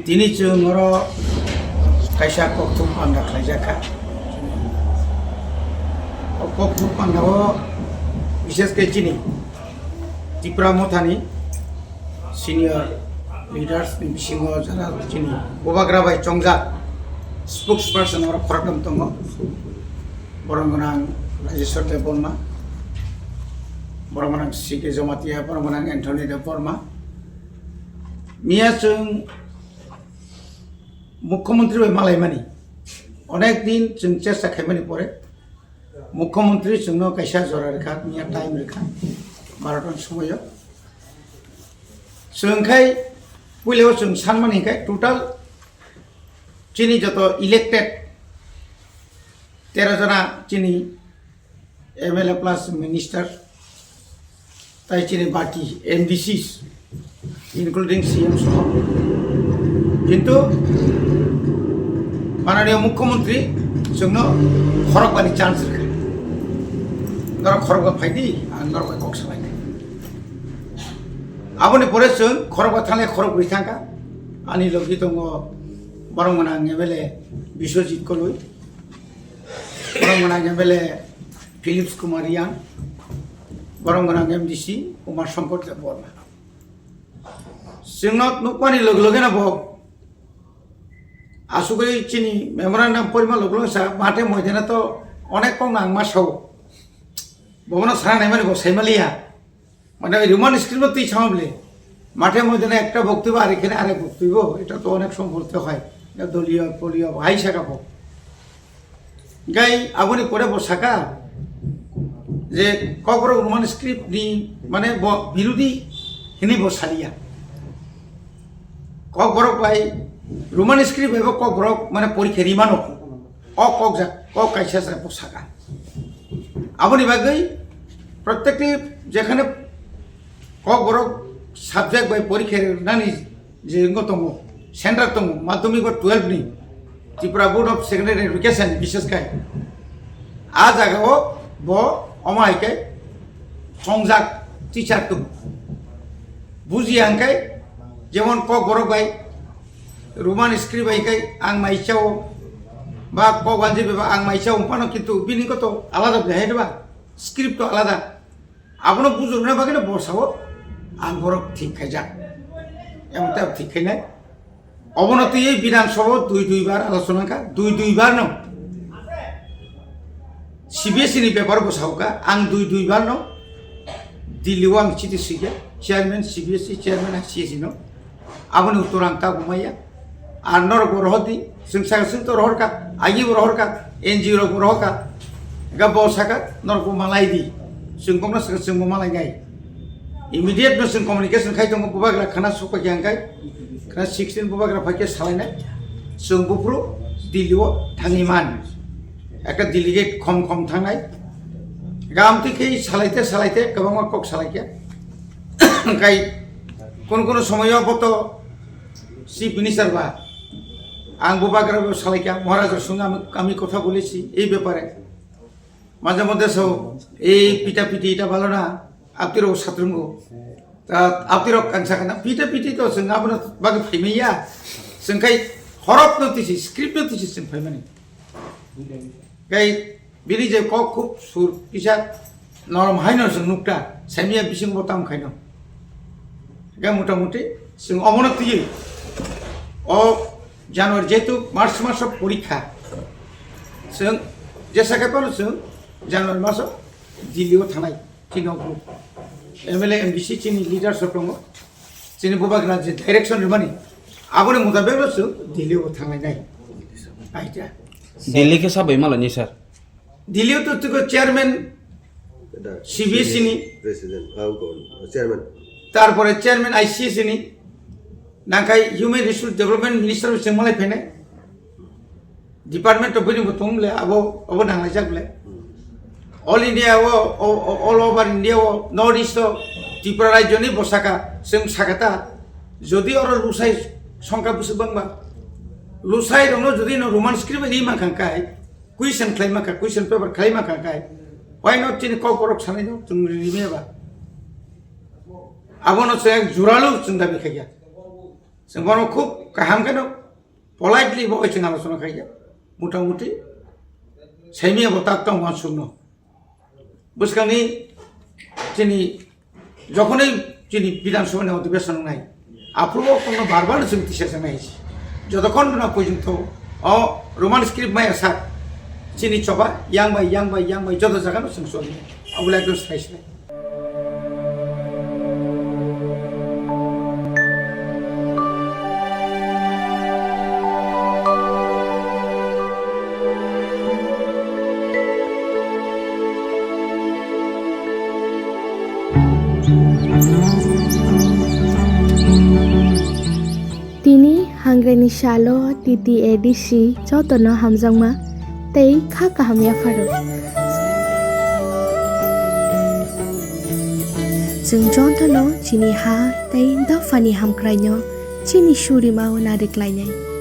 Dini ngoro kaisa koktum anda khlaijaka koktum anda o বিশেষ করে চিনি ত্রিপুরা মথানি সিনিয়র লিডার্স বিশিং যারা চিনি ববাগ্রা বাই চংজা স্পোক্স পার্সন ওরা খরকম দङ বরংগনাং রাজেশ্বর দেব বর্মা বরংগনাং সিকে জমাতিয়া বরংগনাং एन्थनी देव बर्मा मिया जों मुख्यमंत्री मालायमानि अनेक दिन जों चेष्टा खालामनायनि परे मुख्यमंत्री जोंनो कायसा जरा रेखा मिया टाइम रेखा भारतन समय जोंखाय पयलायाव जों सानमानिखाय टोटाल चिनी जत इलेक्टेड 13 जना चिनी एमएलए प्लस मिनिस्टर ताई चिनी बाकी एमडीसीस इंक्लूडिंग सीएम सह किन्तु माननीय मुख्यमंत्री जोंनो खरगबानि चान्स रेखा नर खरगबा फायदि आं नरबाय कक सालायनाय आबनि परे जों खरगबा थांनाय खरगब्रै थांगा आंनि लोगि दङ बरंगनां एमएलए बिश्वजित कलुई बरंगनां एमएलए फिलिप्स कुमार यां बरंगनां एमडीसी उमा शंकर देव बर्मा जोंनो नुकमानि लोगो लोगोनो बक आसुगै चिनी मेमोरेन्डाम परिमा लोगो लोगो सा माथे मैदाना तो अनेक कम नां मासाव भवना सारानाय माने बसाइमालिया माने रोमान स्क्रिप्ट ती छामले माथे मैदाना একটা বক্তব্য আর এখানে আরেক বক্তব্য এটা তো অনেক সময় বলতে হয় দলীয় পলীয় ভাই শাখাবো গাই আগুনি পরে বসাকা যে কবর রোমান স্ক্রিপ্ট নি মানে বিরোধী হিনি বসালিয়া কবর পাই রোমান স্ক্রিপ্ট এব কবর মানে পরীক্ষা রিমানো অ কক যা কক কাইসা সা বসাকা আবনি বাগৈ প্রত্যেকটি যেখানে কবর সাবজেক্ট বাই পরীক্ষা নানি যে গতম सेंटर दङ माध्यमिक 12 नि Tripura board of secondary education विशेषखाय आ जागाव ब अमायखाय संजाक टीचार दङ बुजियांखाय जेमन क गरक बाय रोमान स्क्रिप्ट बायखाय आं माइचाव बा क गानजे बेबा आं माइचाव पानो किन्तु बिनिखौ तो आलादा जाहैदबा स्क्रिप्ट तो आलादा आपनो बुजुरनो बागैनो बसाव आं गरक ठीक खायजा एमता ठीक खायनाय अवनति विधानसभा दुई बार आलोचना का दुई बार न सीबीएसई नि पेपर बसावका आं दुई बार न दिल्ली आं चिठी सिगे चेयरमैन सीबीएसई चेयरमैन आईसीएसई न आबनि उत्तर आं का गुमाया आर नर गरहदी जों सागसिन तो रहरका आगि रहरका एनजीओ रहरका गा बसाका नर को मालायदि जों कमना जों मालाय गाय इमिडिएट न जों कम्युनिकेशन खाय दङ बबाग्रा खाना सकाय आंगाय 16 बबाग्रा फाके सालायनाय जों बुफ्रु दिल्लीआव थाङिमान একটা डेलिगेट खम थांनाय गामतिखै सालायते गोबां कक सालायके गाय কোন সময়ও তো চিফ মিনিস্টার বা আং ববাগ্রা সালাইকা মহারাজের সঙ্গে আমি কথা বলেছি এই ব্যাপারে মাঝে মধ্যে সব এই পিটাপিটি এটা ভালো না আপতিরও ছাত্রঙ্গ आपतिरक कांसाखना पिटा पिटी तो जों आबनो बागै फैमैया जोंखाय हरफ नोटिस स्क्रिप्ट नोटिस जों फैमानि गाय बिनि जे क खूब सुर किसा नरम हायनो जों नुक्ता सामिया बिसिं बताम खायनो गा मोटामुटी जों अवनति अ জানুয়ারি जेतु मार्च मासाव परीक्षा जों जेसाखाय पारो जों জানুয়ারি मासाव दिल्लीआव थानाय थिनाव ग्रुप एमएलए एमडीसी चिनी लीडरशिप दङ चिनी बबाग्रा जे डाइरेक्शन रिमानि आबनि मुताबिक दिल्लीआव थांनाय आइटा दिल्ली के साबै मालानि सर दिल्लीआव तो चेयरमैन सीबीएसई नि प्रेसिडेंट चेयरमैन तारपरे चेयरमैन आईसीएसई नि नांखाय ह्यूमन रिसोर्स डेवलपमेंट मिनिस्टर जों मालाय फैनाय डिपार्टमेंट अफ बिनि बतंले अब नांलाय जागले all India all over India north east Tripura राज्य बसाका जों साखाता जदि और लुसाई संख्या बेसेबांबा लुसाई दङ जदि रोमान स्क्रिप्ट रि माखांखाय क्वेश्चन खालायमाखा क्वेश्चन पेपर खालायमाखांखाय व्हाई नॉट चिनि ककरक सानाय दं जों रिमेबा आबनो जों जुरालु जों दाबि खाया जों बनो खूब কাহাম কেন পলাইটলি বয়সে আলোচনা খাইয়া মোটামুটি সাইমিয়া বতাকতাম ওয়ান শূন্য বুঝকানি যিনি যখনই যিনি বিধানসভা অধিবেশন নাই আপ্রুভ কোনো বারবার जों তিসেছে নাইছি যতক্ষণ না পর্যন্ত রোমান স্ক্রিপ্ট মাই সাত চিনি চবা ইয়াং বাই যত জায়গানো जों চলি আগুলা একদম সাইছে Tini hangreni shalo titi edisi jotono hamjangma tei kha kahamya faro. Jeng jotono chini ha tei dafani hamkrainyo chini shuri mau narik lainai.